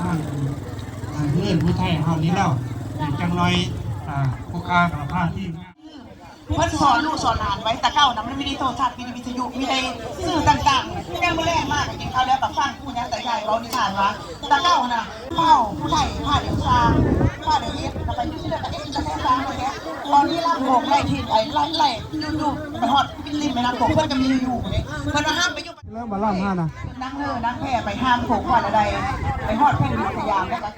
ทางเรื่องผู้ไทยเฮานี้แล้วจังหน่อยผู้ค้ากับผ้าที่เพิ่นสอนลูกสอนหลานไว้แต่เก้านะมันไม่ได้โทรทัศน์มีวิทยุมีในสื่อต่างๆแก้ไม่แรงมากจริงๆเขาแล้วกับฟังผู้นี้แต่ใหญ่เรานิทานว่าแต่เก้านะผ้าผู้ไทยผ้าเดี๋ยวซาผ้าเดี๋ยวเอฟแล้วไปที่เรื่องเอฟจะแท้ร้างเลยเนี่ยตอนนี้รับโบกไล่ทีไอ้ไล่อยู่ไปฮอดริมแม่น้ำโขงเพิ่นจะมีอยู่เนี่ยเพิ่นมาห้ามไปอยู่เรื่องบาล่ามห้านะนั่งนั่งแพร่ไปห้ามโขงก่อนอะไรไปฮอดแพร่ดินพยายามได้ไหม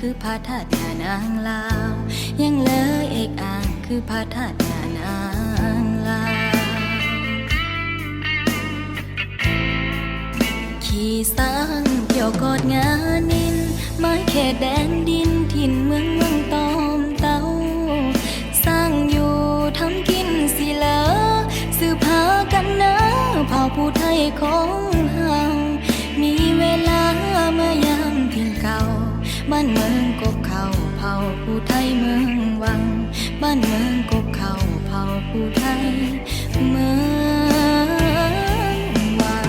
คือพระธาตุนางลาวยังเหลือเอกอ่างคือพระธาตุนางลาวขี่สร้างเกี่ยวกอดงานินไม้เขตแดนดินถิ่นเมืองตอมเต้าสร้างอยู่ทำกินสิเหลอสืบหากันนะเผ่าผู้ไทยของเฮามีเวลามายามถิ่นเก่าบ้านเมืองกบเขาเผ่าผู้ไทยเมืองวังบ้านเมืองกบเขาเผ่าผู้ไทยเมืองวัง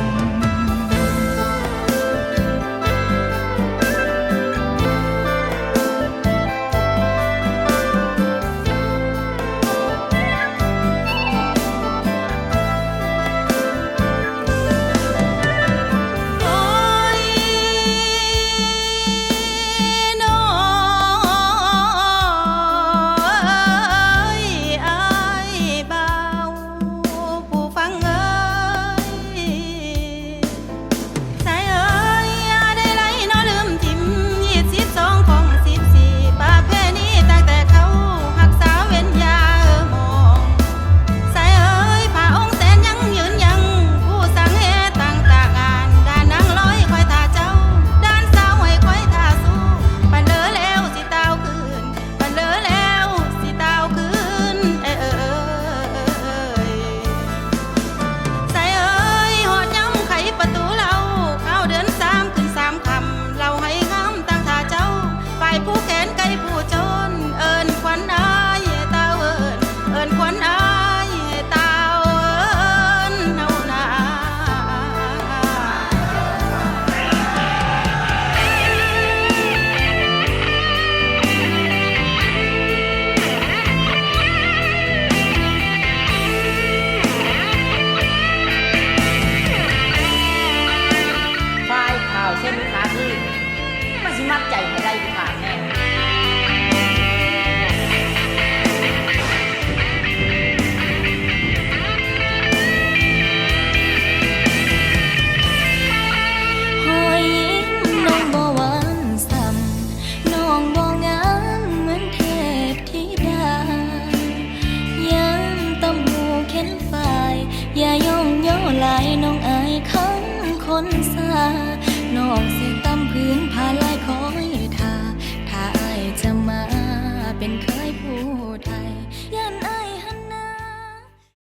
มัดใจไม่ได้ผ่านแน่หอยน้องบ่หวานซ้ำน้องบ่งามเหมือนเทพธิดายังตำหูเข็นฝ่ายอย่าย่องย่อไหลน้องอายคำคนซาน้องสิตำพื้นผ้าลายคอยทา เป็นเค